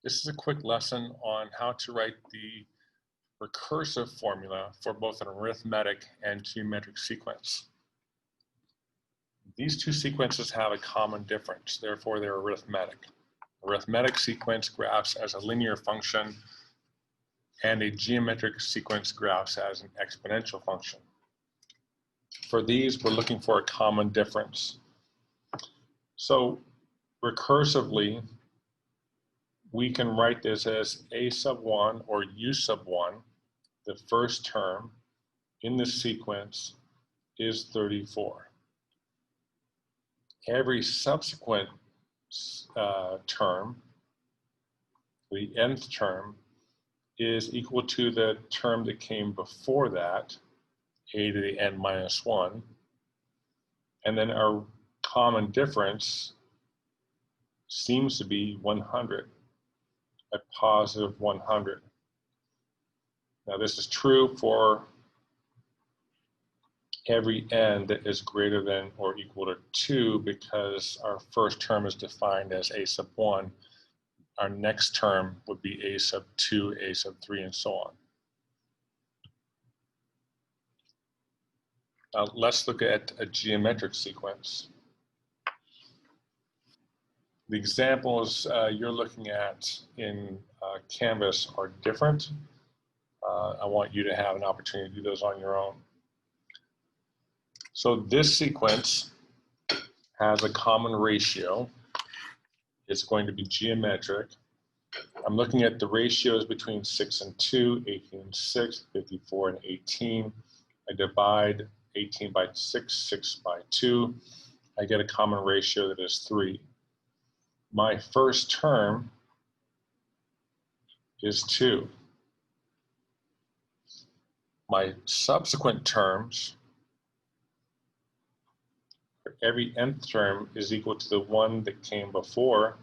This is a quick lesson on how to write the recursive formula for both an arithmetic and geometric sequence. These two sequences have a common difference, therefore they're arithmetic. Arithmetic sequence graphs as a linear function, and a geometric sequence graphs as an exponential function. For these, we're looking for a common difference. So recursively, we can write this as a sub 1 or u sub 1. The first term in the sequence is 34. Every subsequent term, the nth term, is equal to the term that came before that, a to the n minus 1. And then our common difference seems to be 100, a positive 100. Now this is true for every n that is greater than or equal to 2, because our first term is defined as a sub 1. Our next term would be a sub 2, a sub 3, and so on. Now let's look at a geometric sequence. The examples you're looking at in Canvas are different. I want you to have an opportunity to do those on your own. So this sequence has a common ratio. It's going to be geometric. I'm looking at the ratios between 6 and 2, 18 and 6, 54 and 18. I divide 18 by 6, 6 by 2. I get a common ratio that is 3. My first term is 2. My subsequent terms, for every nth term, is equal to the one that came before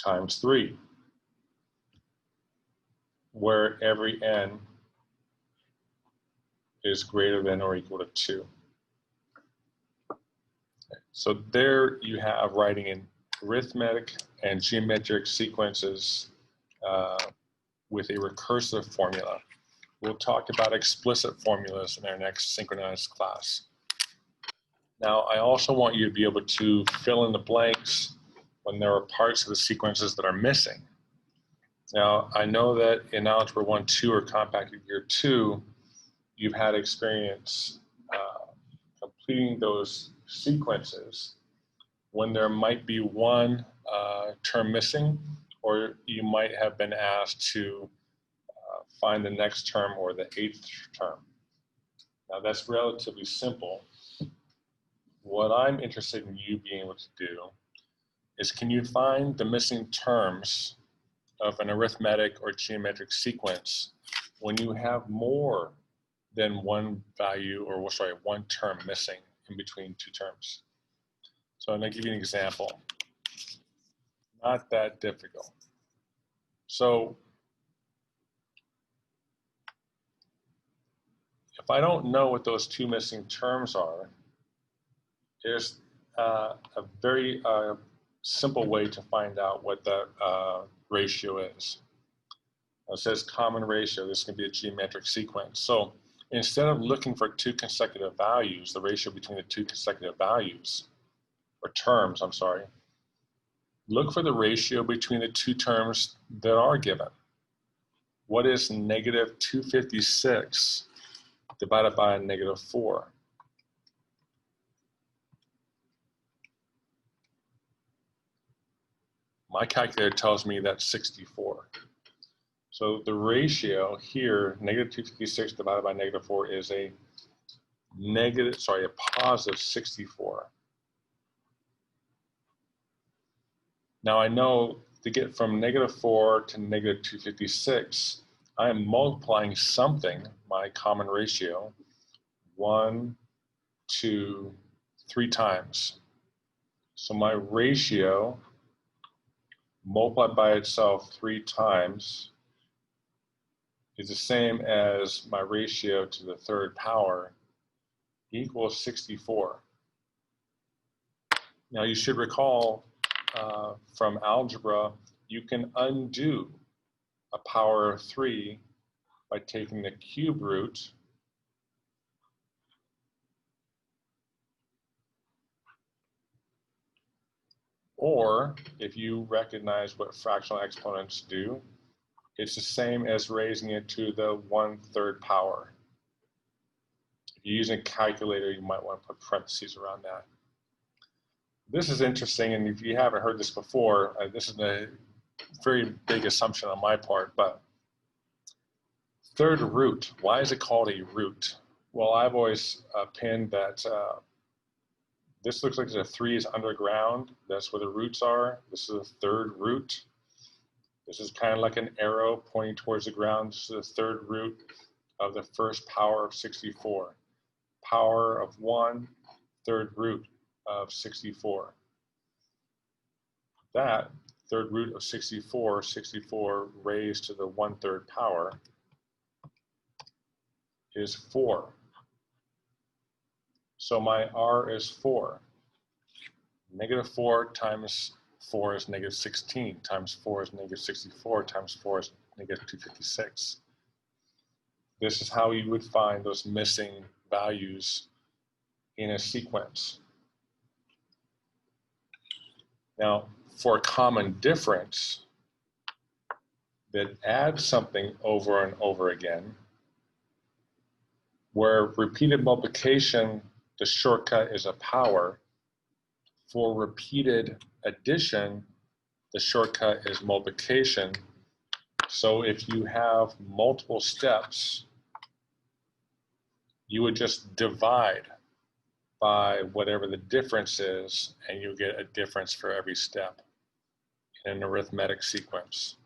times 3, where every n is greater than or equal to 2. So there you have writing in arithmetic and geometric sequences with a recursive formula. We'll talk about explicit formulas in our next synchronized class. Now, I also want you to be able to fill in the blanks when there are parts of the sequences that are missing. Now, I know that in Algebra 1, 2, or Compacted Gear 2, you've had experience completing those sequences when there might be one term missing, or you might have been asked to find the next term or the 8th term. Now that's relatively simple. What I'm interested in you being able to do is, can you find the missing terms of an arithmetic or geometric sequence when you have more than one value, or sorry, one term missing in between two terms? So I'm going to give you an example. Not that difficult. So if I don't know what those two missing terms are, there's a very simple way to find out what the ratio is. It says common ratio. This can be a geometric sequence. So instead of looking for two consecutive values, the ratio between the two consecutive values, or terms, I'm sorry, look for the ratio between the two terms that are given. What is negative 256 divided by negative 4? My calculator tells me that's 64. So the ratio here, negative 256 divided by negative 4, is a positive 64. Now I know to get from negative 4 to negative 256, I am multiplying something, my common ratio, 1, 2, 3 times. So my ratio multiplied by itself 3 times is the same as my ratio to the third power, equals 64. Now you should recall from algebra, you can undo a power of 3 by taking the cube root or if you recognize what fractional exponents do, it's the same as raising it to the 1/3 power. If you're using a calculator, you might want to put parentheses around that. This is interesting, and if you haven't heard this before, this is a very big assumption on my part, but third root, why is it called a root? Well, I've always pinned that this looks like the 3 is underground. That's where the roots are. This is the third root. This is kind of like an arrow pointing towards the ground. This is the third root of the first power of 64. Power of 1, third root of 64. That third root of 64, 64 raised to the 1/3 power, is 4. So my R is 4. -4 times 4 is -16, times 4 is -64, times 4 is -256. This is how you would find those missing values in a sequence. Now, for a common difference that adds something over and over again, where repeated multiplication, the shortcut is a power. For repeated addition, the shortcut is multiplication. So if you have multiple steps, you would just divide by whatever the difference is, and you'll get a difference for every step in an arithmetic sequence.